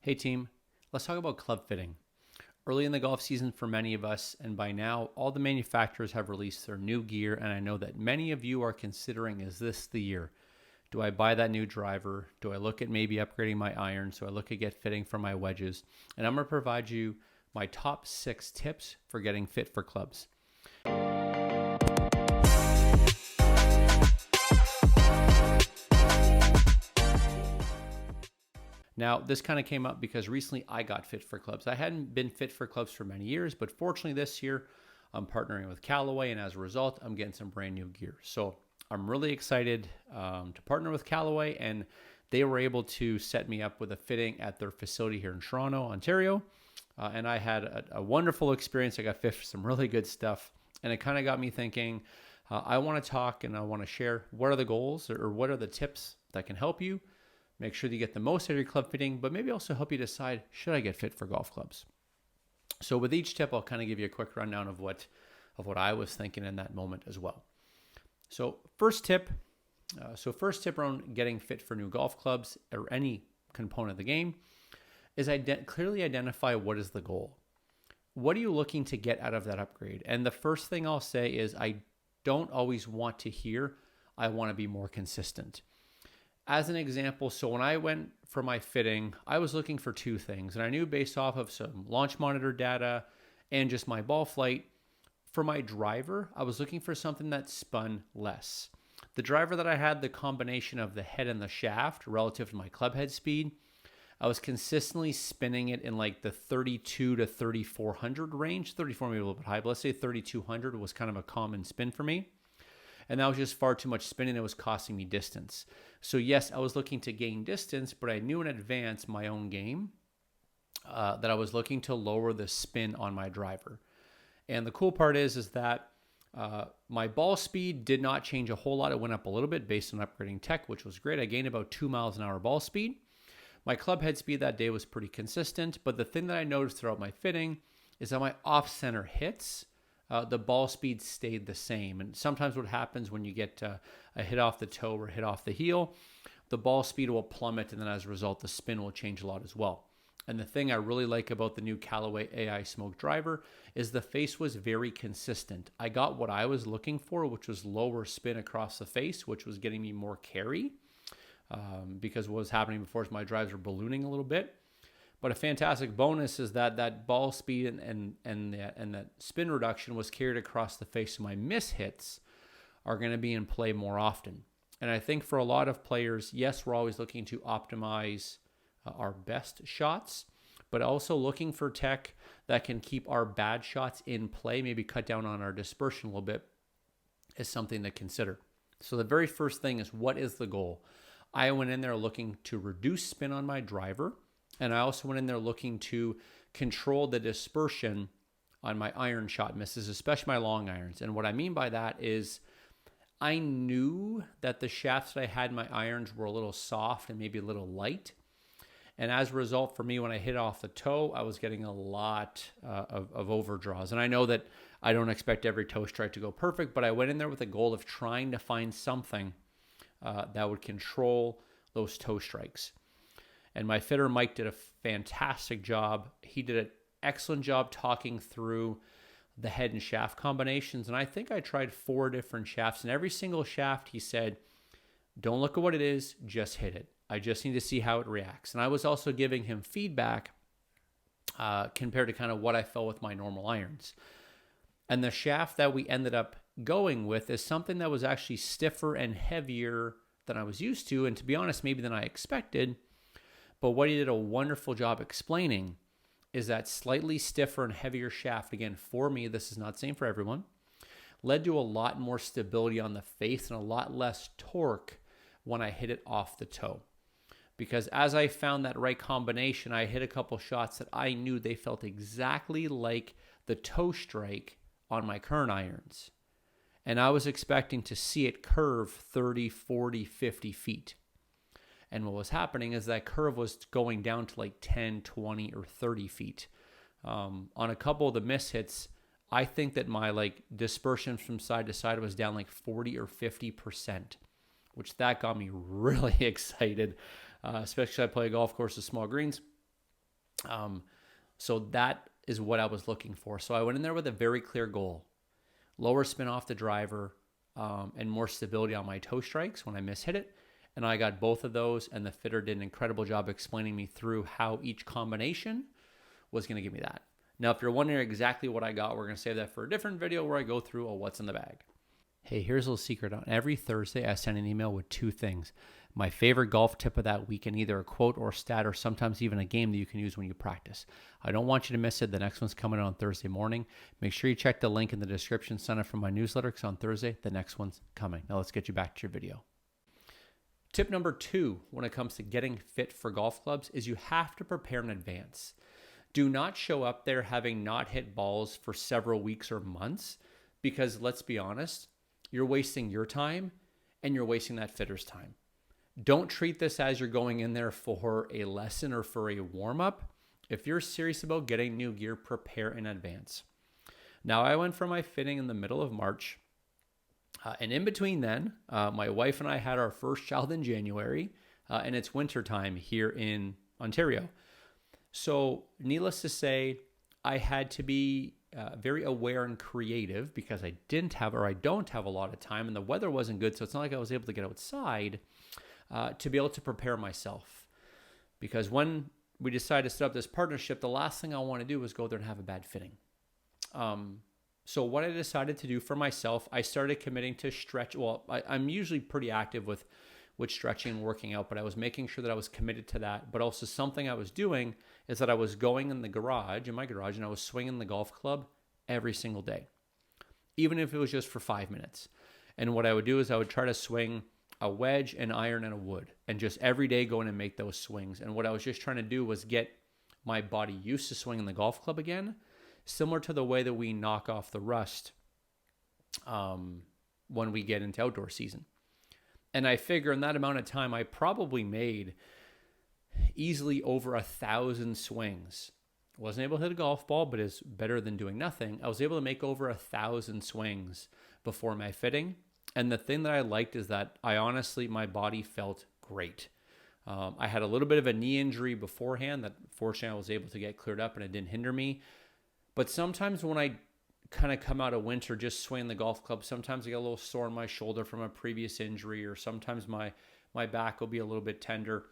Hey team, let's talk about club fitting. Early in the golf season for many of us, and by now, all the manufacturers have released their new gear, and I know that many of you are considering, is this the year? Do I buy that new driver? Do I look at maybe upgrading my irons? Do I look at get fitting for my wedges? And I'm going to provide you my top 6 tips for getting fit for clubs. Now, this kind of came up because recently I got fit for clubs. I hadn't been fit for clubs for many years, but fortunately this year I'm partnering with Callaway, and as a result, I'm getting some brand new gear. So I'm really excited to partner with Callaway, and they were able to set me up with a fitting at their facility here in Toronto, Ontario. And I had a wonderful experience. I got fit for some really good stuff, and it kind of got me thinking, I want to talk and I want to share what are the goals or what are the tips that can help you make sure that you get the most out of your club fitting, but maybe also help you decide, should I get fit for golf clubs? So with each tip, I'll kind of give you a quick rundown of what I was thinking in that moment as well. So first tip around getting fit for new golf clubs or any component of the game is clearly identify what is the goal. What are you looking to get out of that upgrade? And the first thing I'll say is I don't always want to hear, I want to be more consistent. As an example, so when I went for my fitting, I was looking for two things, and I knew based off of some launch monitor data and just my ball flight, for my driver, I was looking for something that spun less. The driver that I had, the combination of the head and the shaft relative to my club head speed, I was consistently spinning it in like the 32 to 3400 range, 34 maybe a little bit high, but let's say 3200 was kind of a common spin for me. And that was just far too much spinning. It was costing me distance. So yes, I was looking to gain distance, but I knew in advance my own game that I was looking to lower the spin on my driver. And the cool part is that my ball speed did not change a whole lot. It went up a little bit based on upgrading tech, which was great. I gained about 2 miles an hour ball speed. My club head speed that day was pretty consistent. But the thing that I noticed throughout my fitting is that my off-center hits, the ball speed stayed the same. And sometimes what happens when you get a hit off the toe or hit off the heel, the ball speed will plummet, and then as a result, the spin will change a lot as well. And the thing I really like about the new Callaway AI Smoke driver is the face was very consistent. I got what I was looking for, which was lower spin across the face, which was getting me more carry, because what was happening before is my drives were ballooning a little bit. But a fantastic bonus is that ball speed and that spin reduction was carried across the face. So my miss hits are going to be in play more often. And I think for a lot of players, yes, we're always looking to optimize our best shots, but also looking for tech that can keep our bad shots in play, maybe cut down on our dispersion a little bit, is something to consider. So the very first thing is, what is the goal? I went in there looking to reduce spin on my driver. And I also went in there looking to control the dispersion on my iron shot misses, especially my long irons. And what I mean by that is I knew that the shafts that I had in my irons were a little soft and maybe a little light. And as a result, for me, when I hit off the toe, I was getting a lot of overdraws. And I know that I don't expect every toe strike to go perfect, but I went in there with a goal of trying to find something that would control those toe strikes. And my fitter, Mike, did a fantastic job. He did an excellent job talking through the head and shaft combinations. And I think I tried 4 different shafts. And every single shaft, he said, don't look at what it is, just hit it. I just need to see how it reacts. And I was also giving him feedback compared to kind of what I felt with my normal irons. And the shaft that we ended up going with is something that was actually stiffer and heavier than I was used to. And to be honest, maybe than I expected. But what he did a wonderful job explaining is that slightly stiffer and heavier shaft, again, for me, this is not the same for everyone, led to a lot more stability on the face and a lot less torque when I hit it off the toe. Because as I found that right combination, I hit a couple shots that I knew they felt exactly like the toe strike on my current irons. And I was expecting to see it curve 30, 40, 50 feet. And what was happening is that curve was going down to like 10, 20, or 30 feet. On a couple of the miss hits, I think that my dispersion from side to side was down like 40 or 50%, which that got me really excited, especially I play a golf course with small greens. So that is what I was looking for. So I went in there with a very clear goal: lower spin off the driver, and more stability on my toe strikes when I mishit it. And I got both of those, and the fitter did an incredible job explaining me through how each combination was going to give me that. Now, if you're wondering exactly what I got, we're going to save that for a different video where I go through what's in the bag. Hey, here's a little secret. On every Thursday, I send an email with 2 things: my favorite golf tip of that week, and either a quote or stat, or sometimes even a game that you can use when you practice. I don't want you to miss it. The next one's coming out on Thursday morning. Make sure you check the link in the description. Sign up for my newsletter, because on Thursday, the next one's coming. Now let's get you back to your video. Tip number 2 when it comes to getting fit for golf clubs is you have to prepare in advance. Do not show up there having not hit balls for several weeks or months, because let's be honest, you're wasting your time and you're wasting that fitter's time. Don't treat this as you're going in there for a lesson or for a warm-up. If you're serious about getting new gear, prepare in advance. Now, I went for my fitting in the middle of March. And in between then, my wife and I had our first child in January, and it's winter time here in Ontario. So needless to say, I had to be very aware and creative, because I don't have a lot of time, and the weather wasn't good. So it's not like I was able to get outside to be able to prepare myself. Because when we decided to set up this partnership, the last thing I want to do was go there and have a bad fitting. So what I decided to do for myself, I started committing to stretch. Well, I'm usually pretty active with stretching and working out, but I was making sure that I was committed to that. But also something I was doing is that I was going in my garage, and I was swinging the golf club every single day, even if it was just for 5 minutes. And what I would do is I would try to swing a wedge, an iron, and a wood, and just every day go in and make those swings. And what I was just trying to do was get my body used to swinging the golf club again, similar to the way that we knock off the rust when we get into outdoor season. And I figure in that amount of time, I probably made easily over 1,000 swings. Wasn't able to hit a golf ball, but is better than doing nothing. I was able to make over 1,000 swings before my fitting. And the thing that I liked is that my body felt great. I had a little bit of a knee injury beforehand that fortunately I was able to get cleared up, and it didn't hinder me. But sometimes when I kind of come out of winter just swinging the golf club, sometimes I get a little sore in my shoulder from a previous injury, or sometimes my back will be a little bit tender.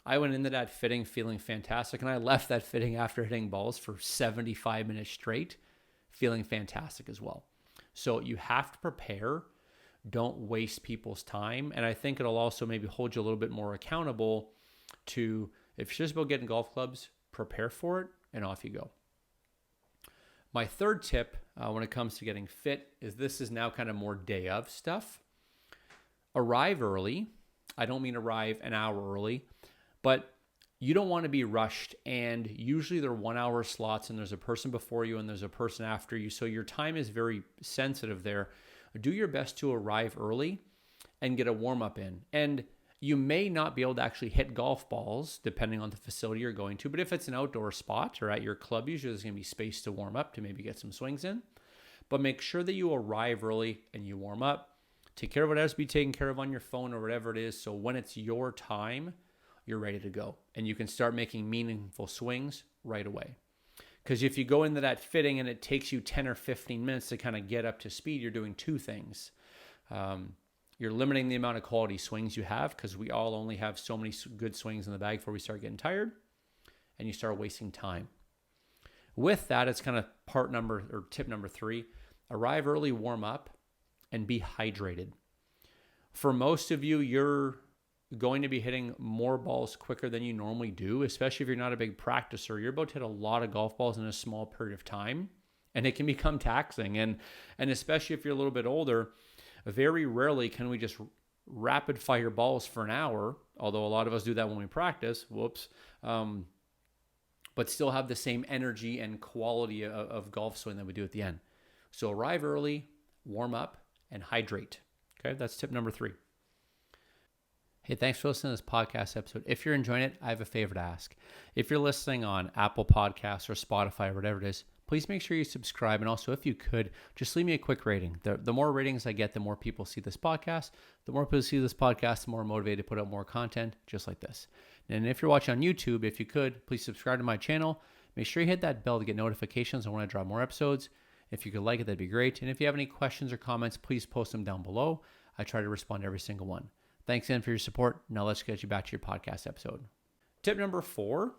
I went into that fitting feeling fantastic, and I left that fitting after hitting balls for 75 minutes straight feeling fantastic as well. So you have to prepare. Don't waste people's time. And I think it'll also maybe hold you a little bit more accountable to, if it's just about getting golf clubs, prepare for it, and off you go. My third tip when it comes to getting fit is this is now kind of more day of stuff. Arrive early. I don't mean arrive an hour early, but you don't want to be rushed. And usually they're 1 hour slots, and there's a person before you and there's a person after you. So your time is very sensitive there. Do your best to arrive early and get a warm up in. And you may not be able to actually hit golf balls depending on the facility you're going to, but if it's an outdoor spot or at your club, usually there's going to be space to warm up to maybe get some swings in. But make sure that you arrive early and you warm up. Take care of what has to be taken care of on your phone or whatever it is. So when it's your time, you're ready to go. And you can start making meaningful swings right away. Because if you go into that fitting and it takes you 10 or 15 minutes to kind of get up to speed, you're doing 2 things. You're limiting the amount of quality swings you have, because we all only have so many good swings in the bag before we start getting tired, and you start wasting time. With that, it's kind of tip number 3, arrive early, warm up, and be hydrated. For most of you, you're going to be hitting more balls quicker than you normally do, especially if you're not a big practicer. You're about to hit a lot of golf balls in a small period of time, and it can become taxing. And especially if you're a little bit older, very rarely can we just rapid fire balls for an hour, although a lot of us do that when we practice, but still have the same energy and quality of golf swing that we do at the end. So arrive early, warm up, and hydrate. Okay, that's tip number 3. Hey, thanks for listening to this podcast episode. If you're enjoying it, I have a favor to ask. If you're listening on Apple Podcasts or Spotify or whatever it is, please make sure you subscribe. And also, if you could, just leave me a quick rating. The more ratings I get, the more people see this podcast. The more people see this podcast, the more motivated to put out more content just like this. And if you're watching on YouTube, if you could, please subscribe to my channel. Make sure you hit that bell to get notifications when I drop more episodes. If you could like it, that'd be great. And if you have any questions or comments, please post them down below. I try to respond to every single one. Thanks again for your support. Now let's get you back to your podcast episode. Tip number 4,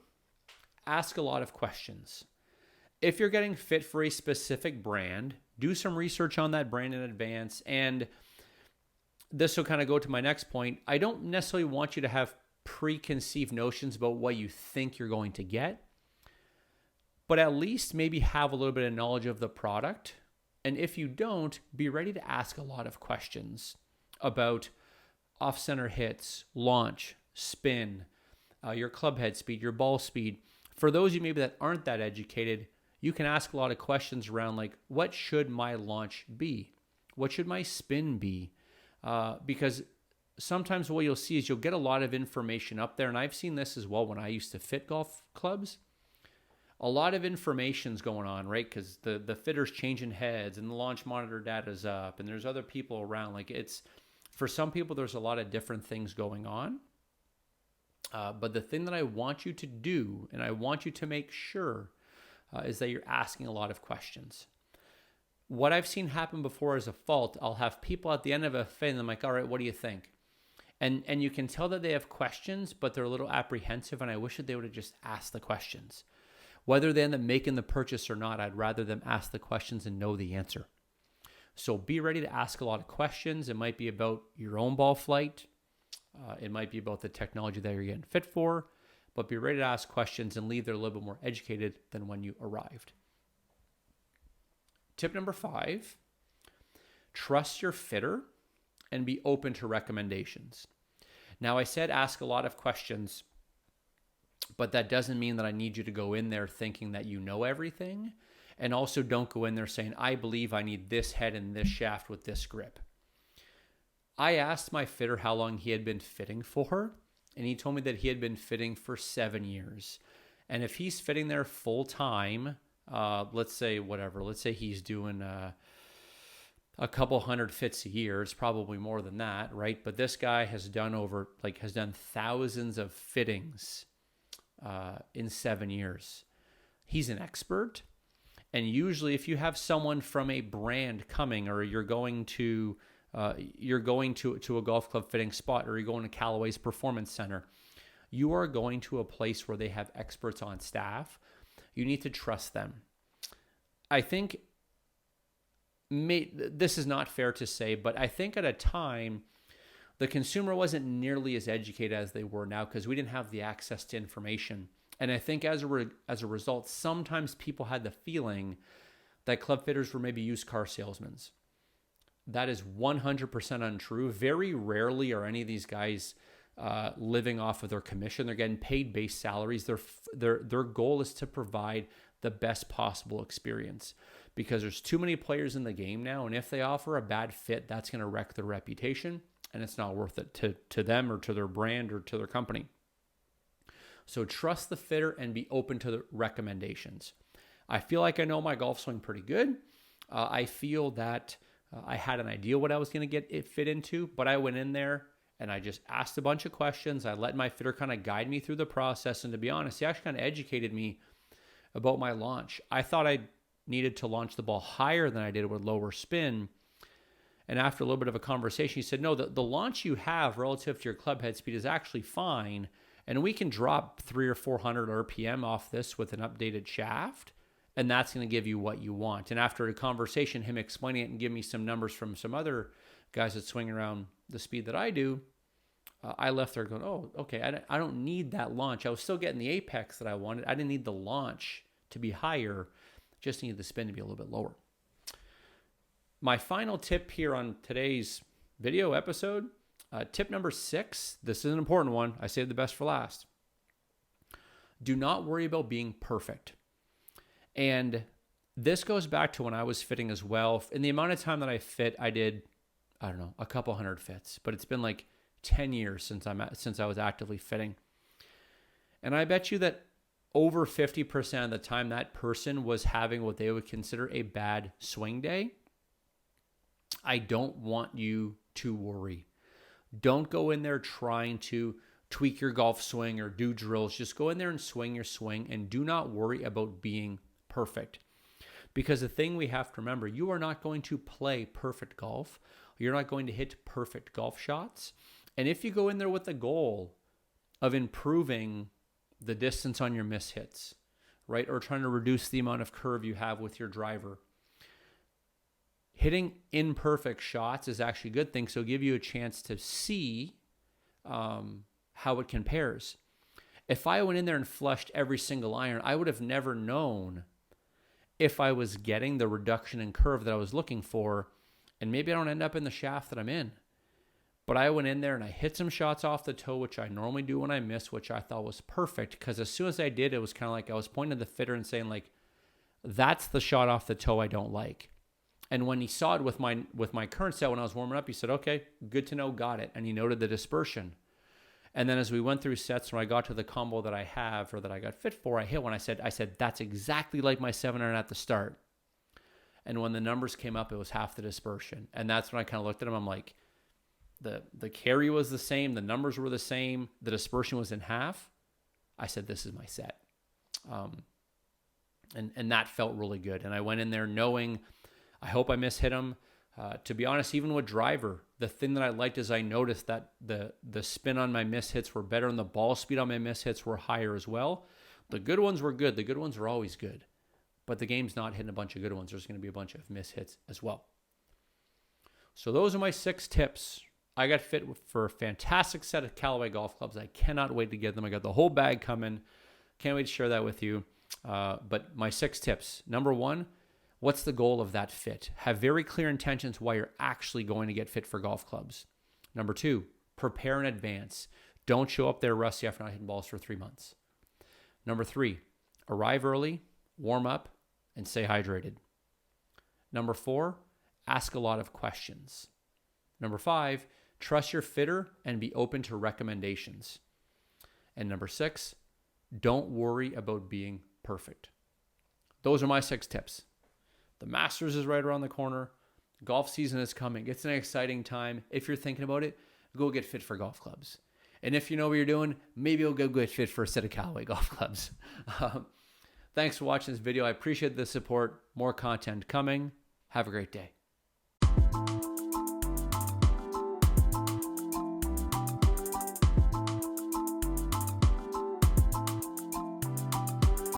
ask a lot of questions. If you're getting fit for a specific brand, do some research on that brand in advance. And this will kind of go to my next point. I don't necessarily want you to have preconceived notions about what you think you're going to get, but at least maybe have a little bit of knowledge of the product. And if you don't, be ready to ask a lot of questions about off-center hits, launch, spin, your club head speed, your ball speed. For those of you maybe that aren't that educated, you can ask a lot of questions around like, what should my launch be? What should my spin be? Because sometimes what you'll see is you'll get a lot of information up there. And I've seen this as well when I used to fit golf clubs. A lot of information's going on, right? Because the fitter's changing heads and the launch monitor data's up and there's other people around. Like for some people, there's a lot of different things going on. But the thing that I want you to do, and I want you to make sure, is that you're asking a lot of questions. What I've seen happen before as a fault, I'll have people at the end of a fit and I'm like, all right, what do you think? And you can tell that they have questions, but they're a little apprehensive, and I wish that they would have just asked the questions. Whether they end up making the purchase or not, I'd rather them ask the questions and know the answer. So be ready to ask a lot of questions. It might be about your own ball flight. It might be about the technology that you're getting fit for, but be ready to ask questions and leave there a little bit more educated than when you arrived. Tip number 5, trust your fitter and be open to recommendations. Now, I said ask a lot of questions, but that doesn't mean that I need you to go in there thinking that you know everything. And also don't go in there saying, I believe I need this head and this shaft with this grip. I asked my fitter how long he had been fitting for, and he told me that he had been fitting for 7 years. And if he's fitting there full time, let's say he's doing a couple hundred fits a year. It's probably more than that, right? But this guy has done thousands of fittings in 7 years. He's an expert. And usually if you have someone from a brand coming, or you're going to a golf club fitting spot, or you're going to Callaway's Performance Center, you are going to a place where they have experts on staff. You need to trust them. I think this is not fair to say, but I think at a time, the consumer wasn't nearly as educated as they were now because we didn't have the access to information. And I think as a result, sometimes people had the feeling that club fitters were maybe used car salesmen. That is 100% untrue. Very rarely are any of these guys living off of their commission. They're getting paid base salaries. Their goal is to provide the best possible experience, because there's too many players in the game now. And if they offer a bad fit, that's going to wreck their reputation, and it's not worth it to them or to their brand or to their company. So trust the fitter and be open to the recommendations. I feel like I know my golf swing pretty good. I feel that I had an idea what I was going to get it fit into, but I went in there and I just asked a bunch of questions. I let my fitter kind of guide me through the process. And to be honest, he actually kind of educated me about my launch. I thought I needed to launch the ball higher than I did with lower spin. And after a little bit of a conversation, he said, no, the launch you have relative to your club head speed is actually fine. And we can drop 300 or 400 RPM off this with an updated shaft. And that's going to give you what you want. And after a conversation, him explaining it and giving me some numbers from some other guys that swing around the speed that I do, I left there going, oh, okay, I don't need that launch. I was still getting the apex that I wanted. I didn't need the launch to be higher. Just needed the spin to be a little bit lower. My final tip here on today's video episode, tip number 6. This is an important one. I saved the best for last. Do not worry about being perfect. And this goes back to when I was fitting as well. In the amount of time that I fit, I did, I don't know, a couple hundred fits, but it's been like 10 years since I was actively fitting. And I bet you that over 50% of the time that person was having what they would consider a bad swing day. I don't want you to worry. Don't go in there trying to tweak your golf swing or do drills. Just go in there and swing your swing, and do not worry about being perfect. Because the thing we have to remember, you are not going to play perfect golf. You're not going to hit perfect golf shots. And if you go in there with the goal of improving the distance on your miss hits, right, or trying to reduce the amount of curve you have with your driver, hitting imperfect shots is actually a good thing. So it'll give you a chance to see how it compares. If I went in there and flushed every single iron, I would have never known if I was getting the reduction in curve that I was looking for, and maybe I don't end up in the shaft that I'm in. But I went in there and I hit some shots off the toe, which I normally do when I miss, which I thought was perfect, because as soon as I did, it was kind of like I was pointing to the fitter and saying, like, that's the shot off the toe I don't like. And when he saw it with my current set when I was warming up, he said, okay, good to know, got it. And he noted the dispersion. And then as we went through sets, when I got to the combo that I have, or that I got fit for, I hit one. I said, that's exactly like my 7-iron at the start. And when the numbers came up, it was half the dispersion. And that's when I kind of looked at him. I'm like, the carry was the same. The numbers were the same. The dispersion was in half. I said, this is my set. And that felt really good. And I went in there knowing, I hope I mishit him. To be honest, even with driver, the thing that I liked is I noticed that the spin on my miss hits were better and the ball speed on my miss hits were higher as well. The good ones were good. The good ones were always good. But the game's not hitting a bunch of good ones. There's going to be a bunch of miss hits as well. So those are my 6 tips. I got fit for a fantastic set of Callaway golf clubs. I cannot wait to get them. I got the whole bag coming. Can't wait to share that with you. But my 6 tips. Number 1, what's the goal of that fit? Have very clear intentions why you're actually going to get fit for golf clubs. Number 2, prepare in advance. Don't show up there rusty after not hitting balls for 3 months. Number 3, arrive early, warm up, and stay hydrated. Number 4, ask a lot of questions. Number 5, trust your fitter and be open to recommendations. And number 6, don't worry about being perfect. Those are my 6 tips. The Masters is right around the corner. Golf season is coming. It's an exciting time. If you're thinking about it, go get fit for golf clubs. And if you know what you're doing, maybe you'll go get fit for a set of Callaway golf clubs. Thanks for watching this video. I appreciate the support. More content coming. Have a great day.